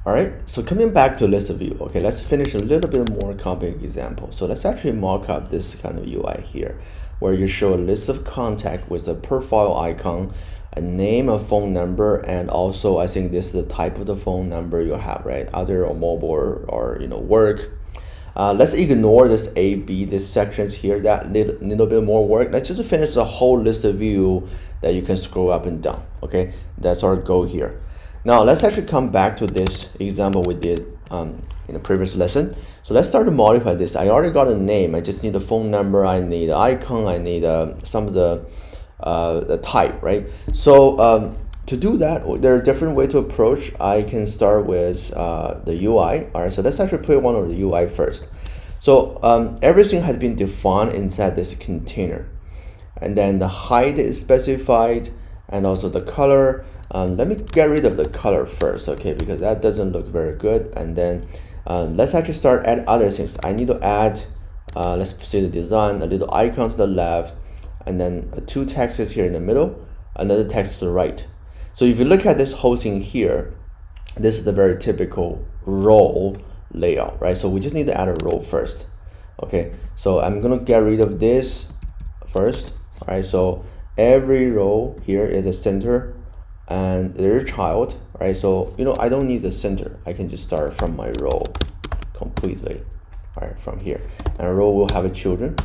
All right, so coming back to ListView, okay, let's finish a little bit more complex example. So let's actually mock up this kind of UI here, where you show a list of contact with a profile icon, a name, a phone number, and also I think this is the type of the phone number you have, right? Other or mobile or work. Let's ignore this A, B, this sections here that need a little bit more work. Let's just finish the whole list of view that you can scroll up and down. Okay, that's our goal here. Now let's actually come back to this example we did in the previous lesson. So let's start to modify this. I already got a name. I just need a phone number. I need an icon. I need some of the type, right? So to do that, there are different ways to approach. I can start with the UI. All right, so let's actually play one of the UI first. So everything has been defined inside this container, and then the height is specified, and also the color. Let me get rid of the color first, okay, because that doesn't look very good. And then let's actually start add other things. I need to add, let's see the design, a little icon to the left, and then two texts here in the middle, another text to the right. So if you look at this whole thing here, this is the very typical row layout, right? So we just need to add a row first. Okay, so I'm gonna get rid of this first. All right, so every row here is a center, and there's a child, right? So I don't need the center. I can just start from my row completely, all right, from here. And a row will have a children,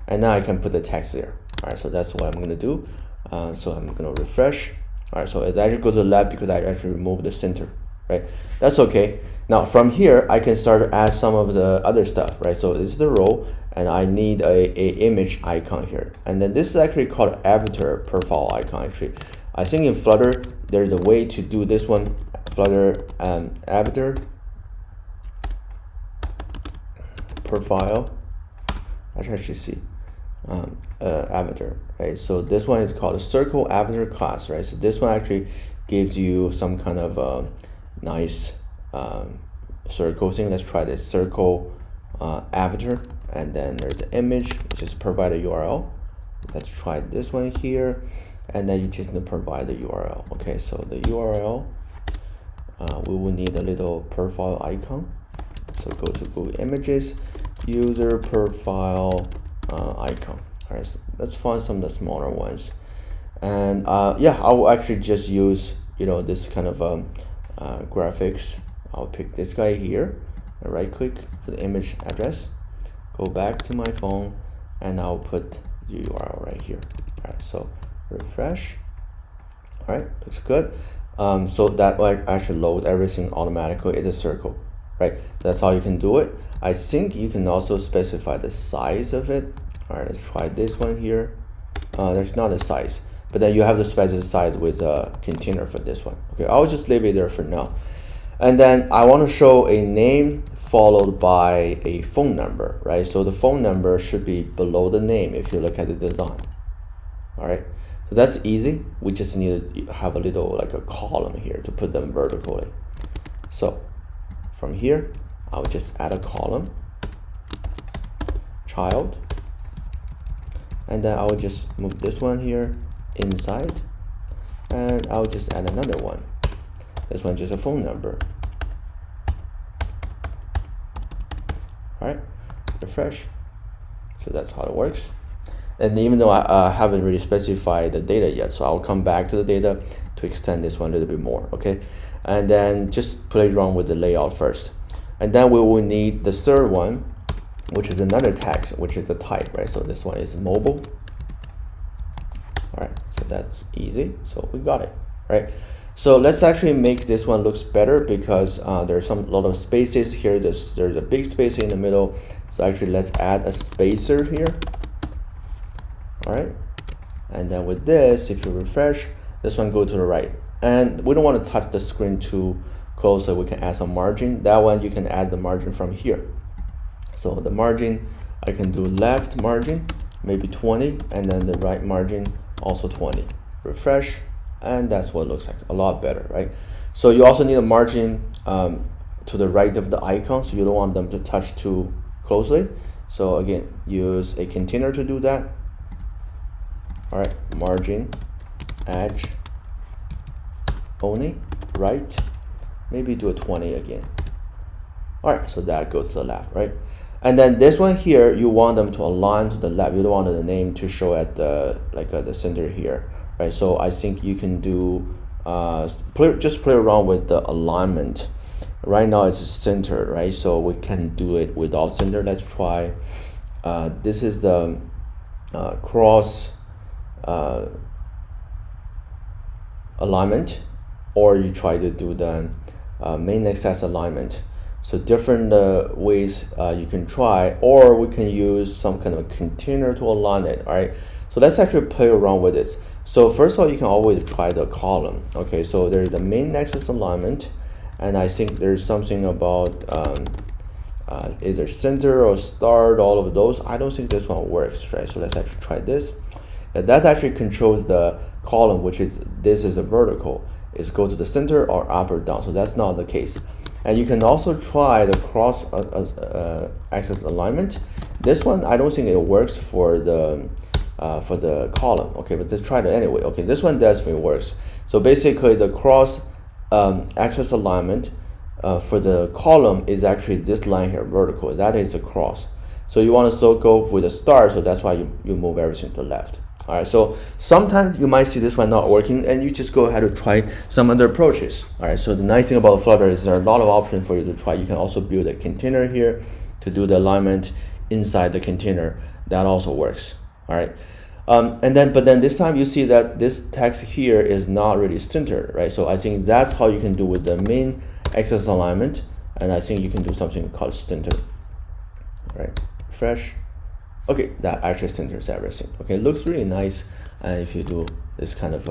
and now I can put the text there. All right, so that's what I'm gonna do. So I'm gonna refresh. All right, so it actually goes to the left because I actually removed the center, right? That's okay. Now from here, I can start to add some of the other stuff, right? So this is the row, and I need a image icon here. And then this is actually called avatar profile icon actually. I think in Flutter, there's a way to do this one. Flutter avatar profile. I should actually see avatar, right? So this one is called a circle avatar class, right? So this one actually gives you some kind of nice circle thing. Let's try this circle avatar, and then there's the image, just provide a URL. Let's try this one here, and then you just need to provide the URL. Okay, so the URL, we will need a little profile icon. So go to Google Images, user profile icon. All right, so let's find some of the smaller ones. And yeah, I will actually just use this kind of graphics. I'll pick this guy here, right click for the image address, go back to my phone, and I'll put the URL right here. All right, so refresh. All right, looks good. So that will actually load everything automatically in a circle, right? That's how you can do it. I think you can also specify the size of it. All right, let's try this one here. There's not a size, but then you have to specify the size with a container for this one. Okay, I'll just leave it there for now. And then I want to show a name followed by a phone number, right? So the phone number should be below the name if you look at the design. All right, so that's easy. We just need to have a little like a column here to put them vertically. So from here, I'll just add a column, child, and then I will just move this one here inside, and I'll just add another one. This one just a phone number. All right, refresh. So that's how it works. And even though I haven't really specified the data yet, so I'll come back to the data to extend this one a little bit more, okay? And then just play around with the layout first. And then we will need the third one, which is another text, which is the type, right? So this one is mobile. All right, so that's easy. So we got it, right? So let's actually make this one looks better because there's a lot of spaces here. There's a big space in the middle. So actually let's add a spacer here. All right, and then with this, if you refresh, this one go to the right. And we don't want to touch the screen too close, so we can add some margin. That one you can add the margin from here. So the margin, I can do left margin, maybe 20, and then the right margin also 20. Refresh, and that's what it looks like, a lot better, right? So you also need a margin to the right of the icon, so you don't want them to touch too closely. So again, use a container to do that. All right, margin, edge, only, right, maybe do a 20 again. All right, so that goes to the left, right? And then this one here, you want them to align to the left. You don't want the name to show at the the center here, right? So I think you can do just play around with the alignment. Right now it's centered, right? So we can do it without center. Let's try. This is the cross alignment, or you try to do the main axis alignment. So different ways you can try, or we can use some kind of container to align it. All right, so let's actually play around with this. So first of all, you can always try the column. Okay, so there's the main axis alignment, and I think there's something about either center or start, all of those. I don't think this one works, right? So let's actually try this. That actually controls the column, which is this is a vertical. Is go to the center or up or down. So that's not the case. And you can also try the cross axis alignment. This one, I don't think it works for the column. Okay, but let's try it anyway. Okay, this one definitely works. So basically, the cross axis alignment for the column is actually this line here, vertical. That is a cross. So you want to go with the start. So that's why you move everything to the left. All right, so sometimes you might see this one not working, and you just go ahead and try some other approaches. All right, so the nice thing about Flutter is there are a lot of options for you to try. You can also build a container here to do the alignment inside the container. That also works. All right, but then this time you see that this text here is not really centered, right? So I think that's how you can do with the main axis alignment, and I think you can do something called center. All right, refresh. Okay, that actually centers everything. Okay, it looks really nice if you do this kind of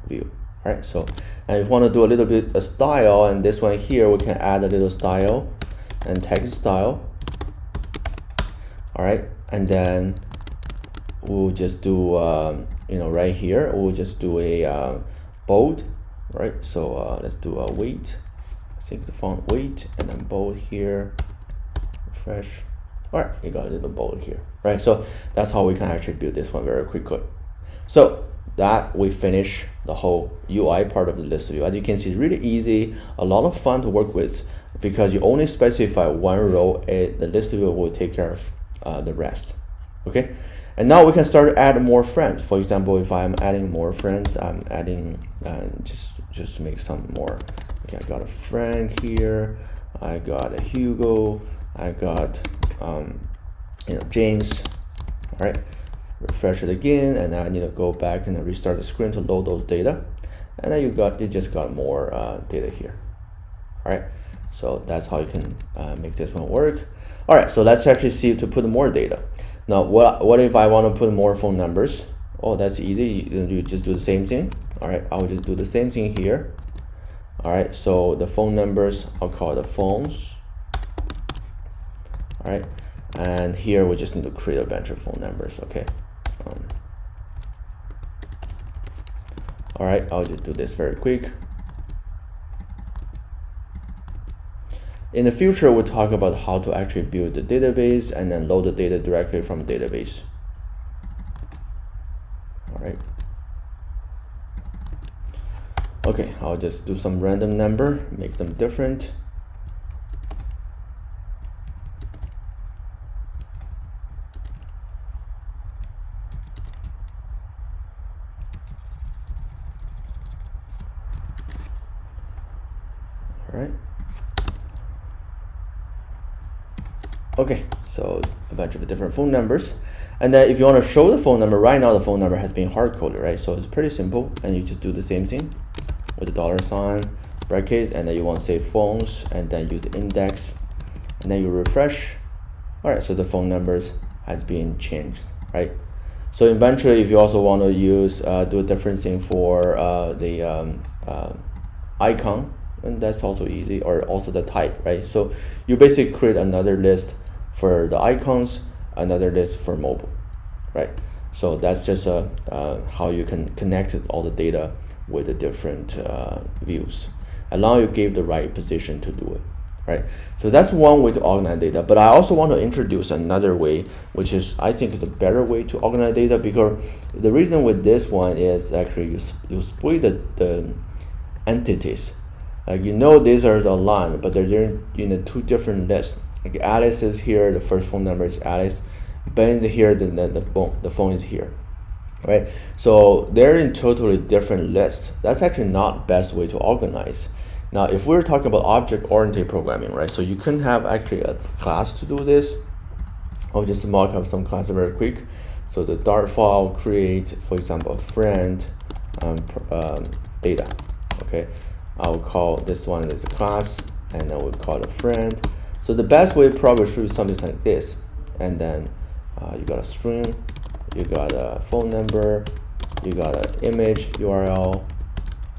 view. All right, so and if you want to do a little bit of style, and this one here, we can add a little style and text style. All right, and then we'll just do, right here, we'll just do a bold, right? So let's do a weight. I think the font weight, and then bold here, refresh. All right, you got a little bold here, right? So that's how we can actually build this one very quickly. So that we finish the whole UI part of the ListView. As you can see, it's really easy, a lot of fun to work with, because you only specify one row, the ListView will take care of the rest. Okay, and now we can start to add more friends. For example, if I'm adding more friends, I'm adding just make some more. Okay, I got a Frank here, I got a Hugo, I got James. All right, refresh it again, and now I need to go back and restart the screen to load those data, and then you just got more data here. All right, so that's how you can make this one work. All right, so let's actually see to put more data. Now, what if I want to put more phone numbers? Oh, that's easy. You just do the same thing. All right, I'll just do the same thing here. All right, so the phone numbers, I'll call the phones. All right, and here we just need to create a bunch of phone numbers. Okay. All right, I'll just do this very quick. In the future, we'll talk about how to actually build the database and then load the data directly from the database. All right. Okay, I'll just do some random number, make them different. All right. Okay, so a bunch of different phone numbers. And then if you want to show the phone number, right now the phone number has been hard-coded, right? So it's pretty simple, and you just do the same thing with the $sign, bracket, and then you want to say phones, and then use the index, and then you refresh. All right, so the phone numbers has been changed, right? So eventually, if you also want to use, do a different thing for the icon, and that's also easy, or also the type, right? So you basically create another list for the icons, another list for mobile, right? So that's just how you can connect all the data with the different views, as long as you give the right position to do it, right? So that's one way to organize data. But I also want to introduce another way, which is I think is a better way to organize data, because the reason with this one is actually you split the entities. Like, you know, these are aligned, but they're in two different lists. Like Alice is here, the first phone number is Alice. Ben is here, the phone is here, right? So they're in totally different lists. That's actually not best way to organize. Now, if we're talking about object-oriented programming, right? So you can have actually a class to do this. I'll just mock up some class very quick. So the Dart file creates, for example, friend data. Okay, I'll call this one as a class, and then we'll call it a friend. So the best way probably should be something like this, and then you got a string, you got a phone number, you got an image URL.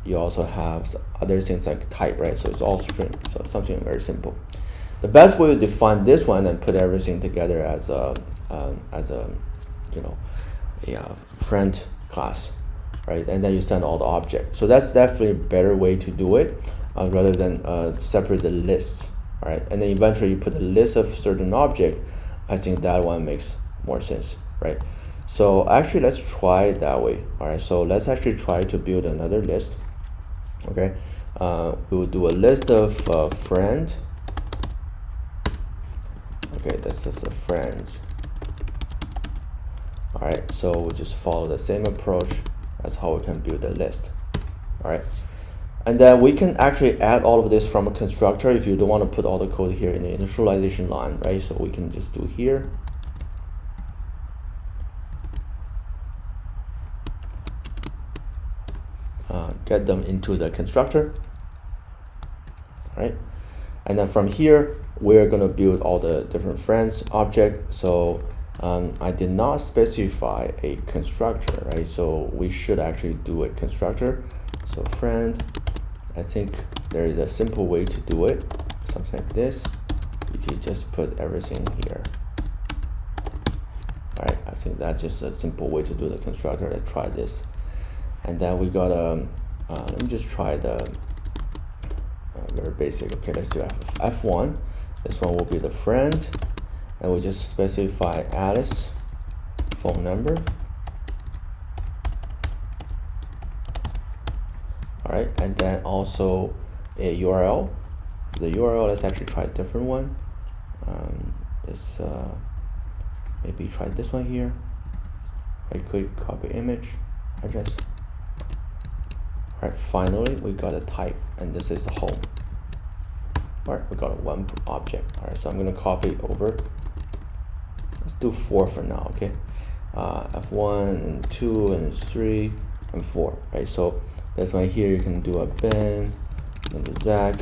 You also have other things like type, right? So it's all string. So something very simple. The best way to define this one and put everything together as a you know, a friend class, right? And then you send all the objects. So that's definitely a better way to do it, rather than separate the lists, right? And then eventually you put a list of certain object. I think that one makes more sense, right? So actually, let's try it that way. All right. So let's actually try to build another list. Okay. We will do a list of friend. Okay, this is a friends. All right, so we'll just follow the same approach as how we can build a list. All right, and then we can actually add all of this from a constructor if you don't want to put all the code here in the initialization line, right? So we can just do here. Get them into the constructor. All right, and then from here we're going to build all the different friends object. So I did not specify a constructor, right? So we should actually do a constructor. So friend, I think there is a simple way to do it, something like this. If you just put everything here. All right, I think that's just a simple way to do the constructor. Let's try this. And then we got let me just try the very basic. Okay, let's do F1. This one will be the friend, and we just specify Alice phone number. All right, and then also a URL. The URL, let's actually try a different one. Maybe try this one here. Right click, copy image address. All right, finally we got a type, and this is the home. All right, we got a one object. All right, so I'm gonna copy it over. Let's do 4 for now, okay? F1 and 2 and 3 and 4, right? So this one here, you can do a Ben, and do Zach,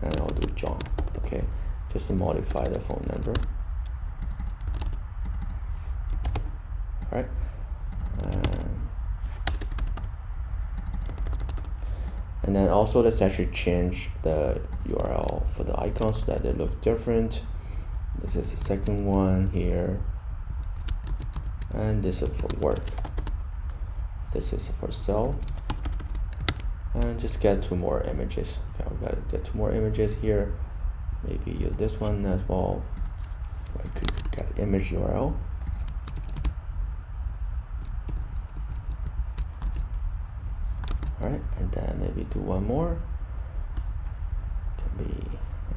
and I'll do John, okay? Just to modify the phone number. All right. And then also let's actually change the URL for the icons so that they look different. This is the second one here, and this is for work. This is for cell, and just get 2 more images. Okay, we gotta get 2 more images here. Maybe use this one as well. I could get image URL. All right, and then maybe do 1 more. Can be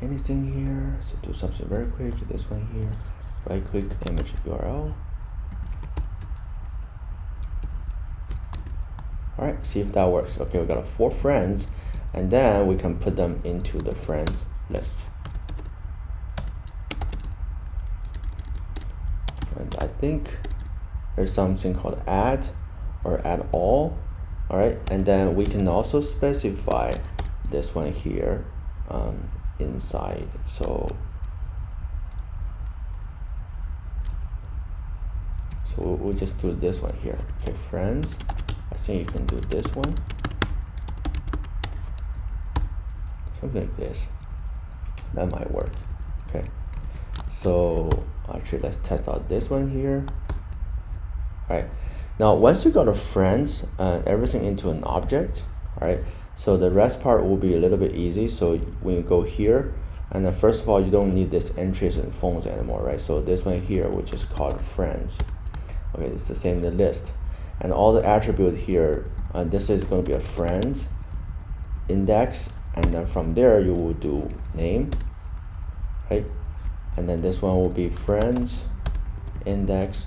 anything here. So do something very quick. This one here. Right click, image URL. All right, see if that works. Okay, we got 4 friends, and then we can put them into the friends list. And I think there's something called add or add all. All right, and then we can also specify this one here inside. So we'll just do this one here. Okay, friends. I think you can do this one. Something like this. That might work. Okay. So actually, let's test out this one here. All right. Now, once you got a friends and everything into an object, all right, so the rest part will be a little bit easy. So when you go here, and then first of all, you don't need this entries and phones anymore, right? So this one here, which is called friends. Okay, it's the same in the list. And all the attribute here, this is going to be a friends index, and then from there you will do name, right? And then this one will be friends index.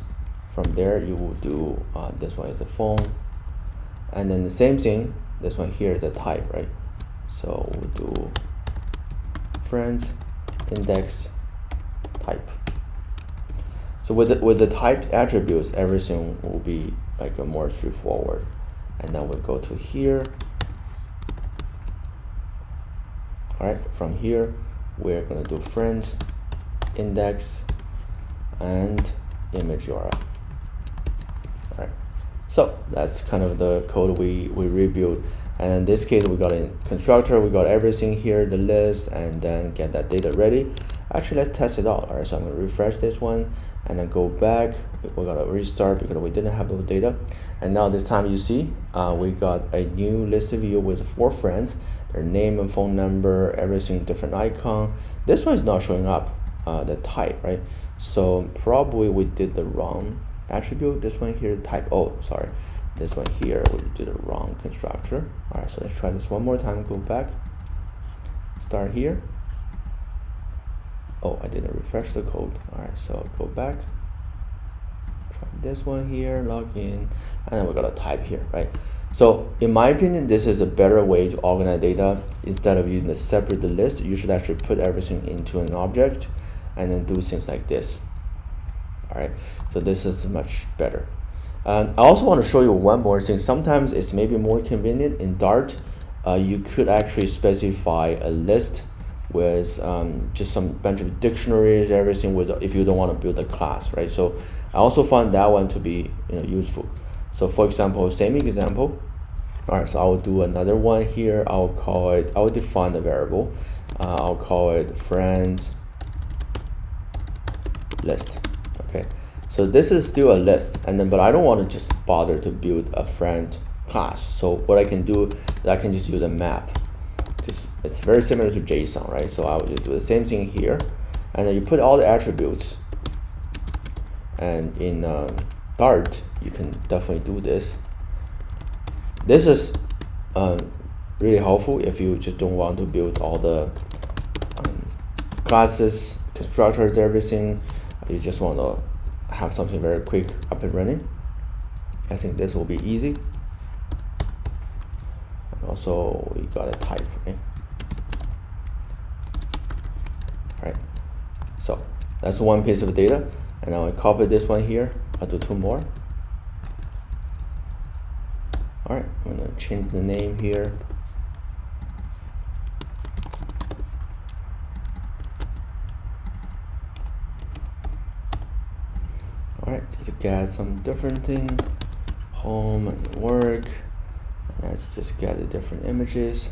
From there you will do this one is the phone, and then the same thing, this one here, the type, right? So we'll do friends index type. So with the typed attributes, everything will be like a more straightforward. And then we'll go to here. All right, from here we're gonna do friends index and image URL. All right, so that's kind of the code we rebuilt. And in this case, we got a constructor, we got everything here, the list, and then get that data ready. Actually, let's test it out. All right, so I'm gonna refresh this one and then go back. We gotta restart because we didn't have those data. And now this time you see, we got a new list view with 4 friends, their name and phone number, everything different icon. This one is not showing up, the type, right? So probably we did the wrong attribute. This one here, type, oh, sorry. This one here, we did the wrong constructor. All right, so let's try this one more time, go back, start here. Oh, I didn't refresh the code. All right, so go back, try this one here, log in, and then we got a type here, right? So in my opinion, this is a better way to organize data. Instead of using a separate list, you should actually put everything into an object and then do things like this. All right, so this is much better. I also want to show you one more thing. Sometimes it's maybe more convenient in Dart. You could actually specify a list with just some bunch of dictionaries, everything with, if you don't want to build a class, right? So I also find that one to be useful. So for example, same example. All right, so I'll do another one here. I'll define a variable. I'll call it friends list. Okay, so this is still a list, and then but I don't want to just bother to build a friend class. So what I can do is I can just use a map. It's very similar to JSON, right? So I will just do the same thing here, and then you put all the attributes. And in Dart, you can definitely do this. This is really helpful if you just don't want to build all the classes, constructors, everything. You just want to have something very quick up and running. I think this will be easy. And also, we got a type, right? All right. So that's one piece of data. And now I copy this one here. I'll do 2 more. All right, I'm gonna change the name here. All right, just get some different thing, home and work. And let's just get the different images.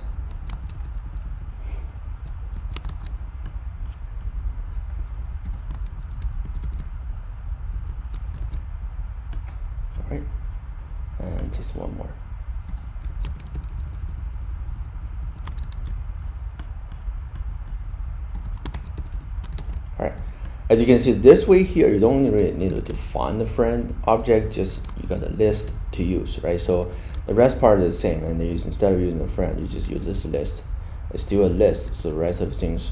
All right, and just one more. All right, as you can see this way here, you don't really need to define the friend object, just you got a list to use, right? So the rest part is the same, and instead of using a friend, you just use this list. It's still a list, so the rest of the things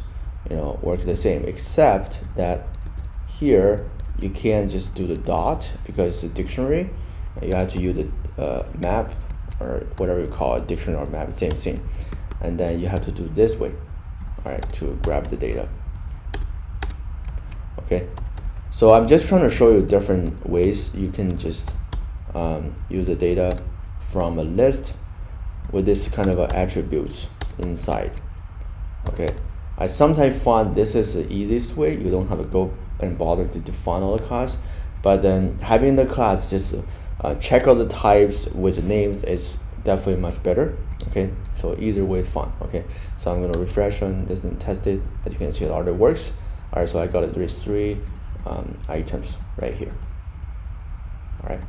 work the same, except that here you can't just do the dot because it's a dictionary. You have to use the map, or whatever you call it, dictionary or map, same thing. And then you have to do this way, all right, to grab the data. Okay, so I'm just trying to show you different ways you can just use the data from a list with this kind of attributes inside. Okay, I sometimes find this is the easiest way. You don't have to go and bother to define all the class, but then having the class just check out the types with the names is definitely much better. Okay, so either way is fine. Okay, so I'm gonna refresh on this and test this. As you can see, it already works. All right, so I got 3 items right here. All right.